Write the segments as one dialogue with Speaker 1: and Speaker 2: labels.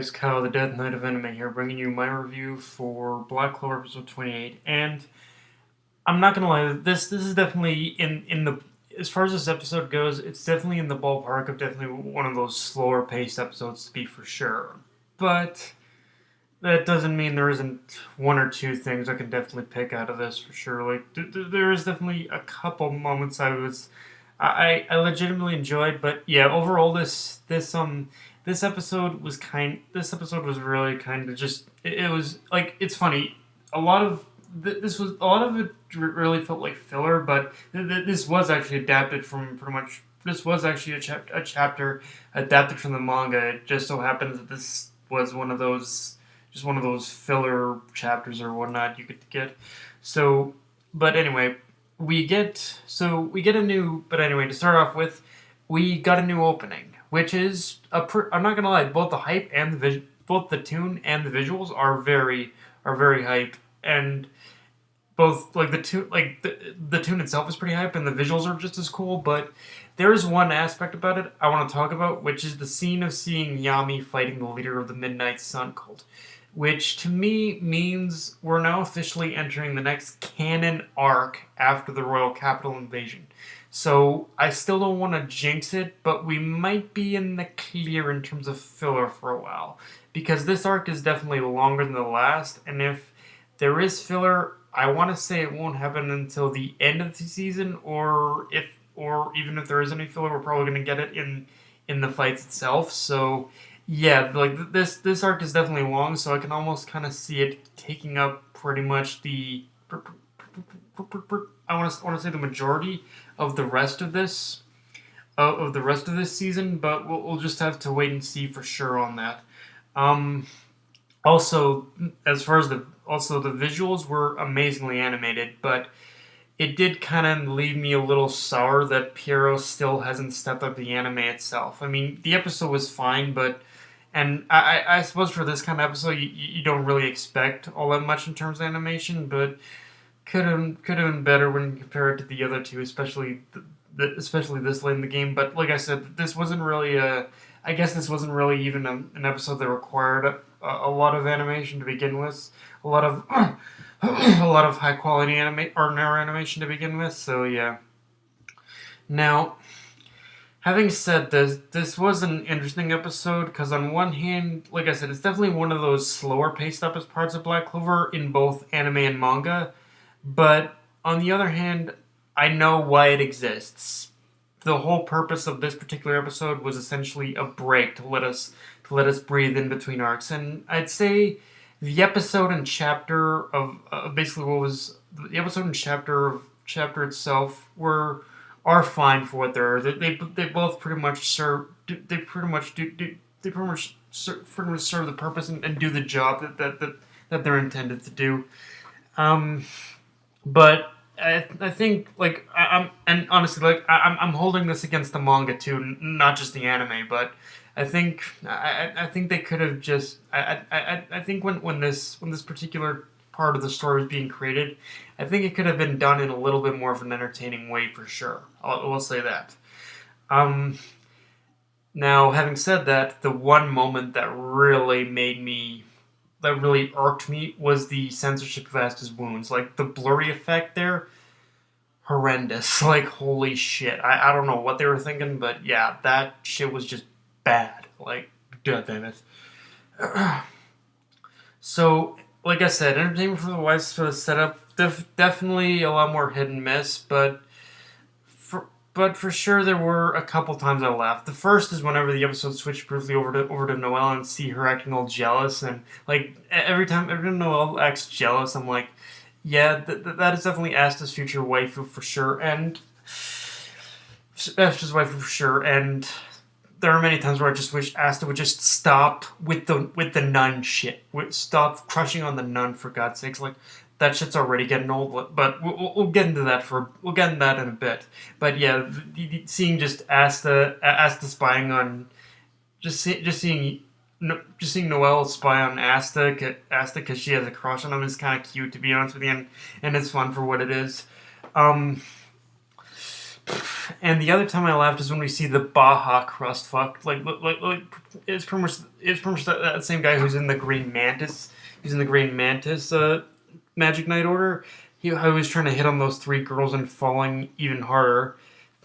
Speaker 1: It's Kyle, the Death Knight of Anime here, bringing you my review for Black Clover episode 28. And I'm not gonna lie, this is definitely in the as far as this episode goes, it's definitely in the ballpark of definitely one of those slower paced episodes to be for sure. But that doesn't mean there isn't one or two things I can definitely pick out of this for sure. Like there is definitely a couple moments I legitimately enjoyed, but yeah, overall this episode was this episode was really kind of just it was like it's funny. A lot of this was a lot of it really felt like filler, but this was actually adapted from pretty much. This was actually a chapter adapted from the manga. It just so happens that this was one of those filler chapters or whatnot you could get. So, but anyway, we get a new. But anyway, to start off with, we got a new opening, which is I'm not gonna lie, both the hype and both the tune and the visuals are very hype, and both like the tune itself is pretty hype, and the visuals are just as cool. But there is one aspect about it I want to talk about, which is the scene of seeing Yami fighting the leader of the Midnight Sun cult, which to me means we're now officially entering the next canon arc after the Royal Capital invasion. So I still don't want to jinx it, but we might be in the clear in terms of filler for a while. Because this arc is definitely longer than the last, and if there is filler, I want to say it won't happen until the end of the season, or even if there is any filler, we're probably going to get it in the fights itself. So yeah, like this arc is definitely long, so I can almost kind of see it taking up pretty much I want to say the majority of the rest of this season, but we'll just have to wait and see for sure on that. Um, Also, as far as the visuals were amazingly animated, but it did kind of leave me a little sour that Piero still hasn't stepped up the anime itself. I mean, the episode was fine, but and I suppose for this kind of episode, you don't really expect all that much in terms of animation, but could have been better when you compare it to the other two, especially this late in the game. But like I said, this wasn't really a. I guess this wasn't really even an episode that required a lot of animation to begin with, a lot of a lot of high quality animation to begin with. So yeah. Now, having said this, this was an interesting episode because on one hand, like I said, it's definitely one of those slower paced up parts of Black Clover in both anime and manga. But on the other hand, I know why it exists. The whole purpose of this particular episode was essentially a break to let us breathe in between arcs, and I'd say the episode and chapter of basically what was the episode and chapter itself were are fine for what they're. They both pretty much serve. They pretty much they pretty much serve the purpose and do the job that they're intended to do. Um, but I think like I'm and honestly like I'm holding this against the manga too, not just the anime. But I think they could have just I think when this particular part of the story was being created, I think it could have been done in a little bit more of an entertaining way for sure. We'll say that. Um, Now, having said that, the one moment that really irked me was the censorship of Asta's wounds. Like the blurry effect there, horrendous. Like holy shit. I don't know what they were thinking, but yeah, that shit was just bad. Like, god damn it. So, like I said, entertainment for the West for the setup, definitely a lot more hit and miss, but for sure there were a couple times I laughed. The first is whenever the episode switched briefly over to Noelle and see her acting all jealous, and like every time Noelle acts jealous, I'm like, yeah, that is definitely Asta's future waifu for sure, and Asta's waifu for sure, and there are many times where I just wish Asta would just stop with the nun shit. Stop crushing on the nun for God's sakes. Like that shit's already getting old. But we'll get into that we'll get into that in a bit. But yeah, seeing just Asta spying on just seeing Noelle spy on Asta because she has a crush on him is kind of cute to be honest with you, and it's fun for what it is. Um, And the other time I laughed is when we see the Baja crust fuck. Like it's pretty much that same guy who's in the Green Mantis. He's in the Green Mantis Magic Knight Order. He was trying to hit on those three girls and falling even harder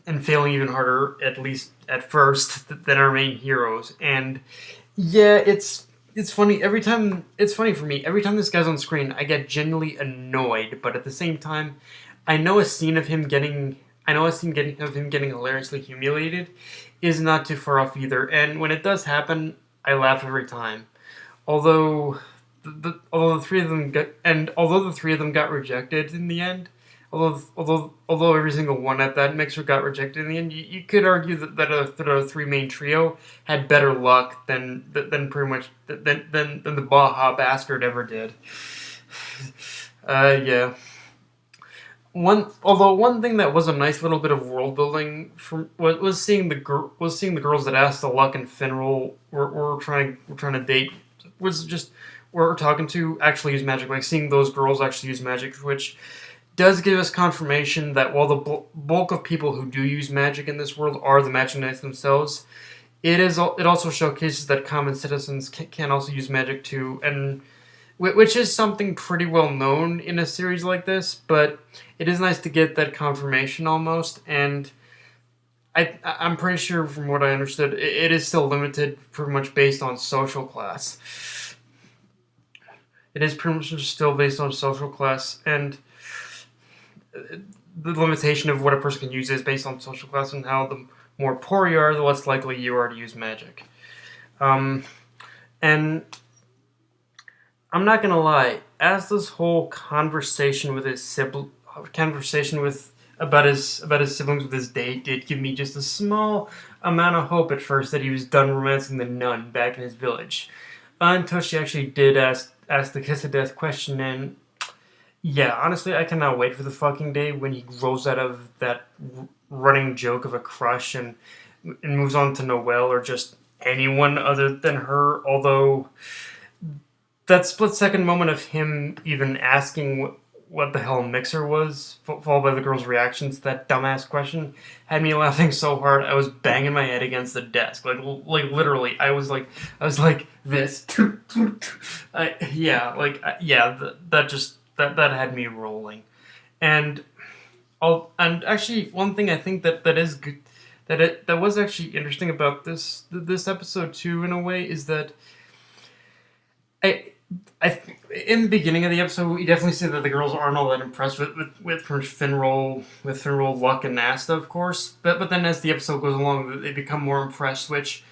Speaker 1: and failing even harder, at least at first, than our main heroes. And yeah, it's funny every time. It's funny for me every time this guy's on screen. I get genuinely annoyed, but at the same time, I know a scene of him getting. I know a scene of him getting hilariously humiliated is not too far off either. And when it does happen, I laugh every time. Although although the three of them got rejected in the end, although every single one at that mixer got rejected in the end, you could argue that a three main trio had better luck than pretty much than the Baja Bastard ever did. Yeah. One thing that was a nice little bit of world building was seeing the girls that Asta, Luck, and Finral were trying to date was just were talking to actually use magic, like seeing those girls actually use magic, which does give us confirmation that while the bulk of people who do use magic in this world are the Magic Knights themselves, it also showcases that common citizens can also use magic too, and which is something pretty well known in a series like this. But it is nice to get that confirmation almost, and I'm pretty sure from what I understood, it is still limited pretty much based on social class. It is pretty much still based on social class, and the limitation of what a person can use is based on social class, and how the more poor you are, the less likely you are to use magic. And I'm not gonna lie, as this whole conversation with his conversation with about his siblings with his date did give me just a small amount of hope at first that he was done romancing the nun back in his village, until she actually did ask the kiss of death question. And yeah, honestly, I cannot wait for the fucking day when he grows out of that running joke of a crush and moves on to Noelle or just anyone other than her. Although that split-second moment of him even asking what the hell a mixer was, followed by the girl's reactions to that dumbass question, had me laughing so hard I was banging my head against the desk. Like literally, I was like this. That had me rolling. And actually, one thing I think that is good, that was actually interesting about this episode too, in a way, is that in the beginning of the episode, we definitely see that the girls aren't all that impressed with Finral, Luck, and Nasta, of course. But then as the episode goes along, they become more impressed. Which,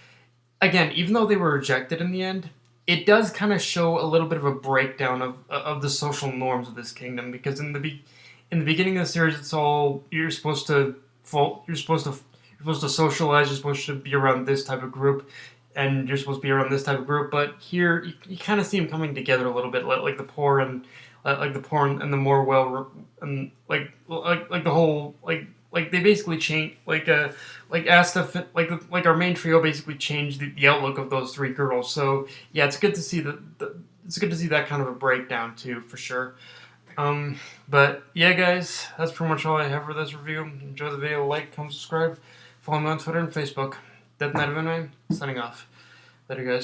Speaker 1: again, even though they were rejected in the end, it does kind of show a little bit of a breakdown of the social norms of this kingdom. Because in the beginning of the series, it's all you're supposed to socialize. You're supposed to be around this type of group, and you're supposed to be around this type of group. But here, you kind of see them coming together a little bit, like the poor and the more well, and like the whole like they basically change like Asta, like our main trio basically changed the outlook of those three girls. So yeah, it's good to see that kind of a breakdown too, for sure. But yeah, guys, that's pretty much all I have for this review. Enjoy the video, like, comment, subscribe, follow me on Twitter and Facebook. Death Knight of Anime, signing off. Later, guys.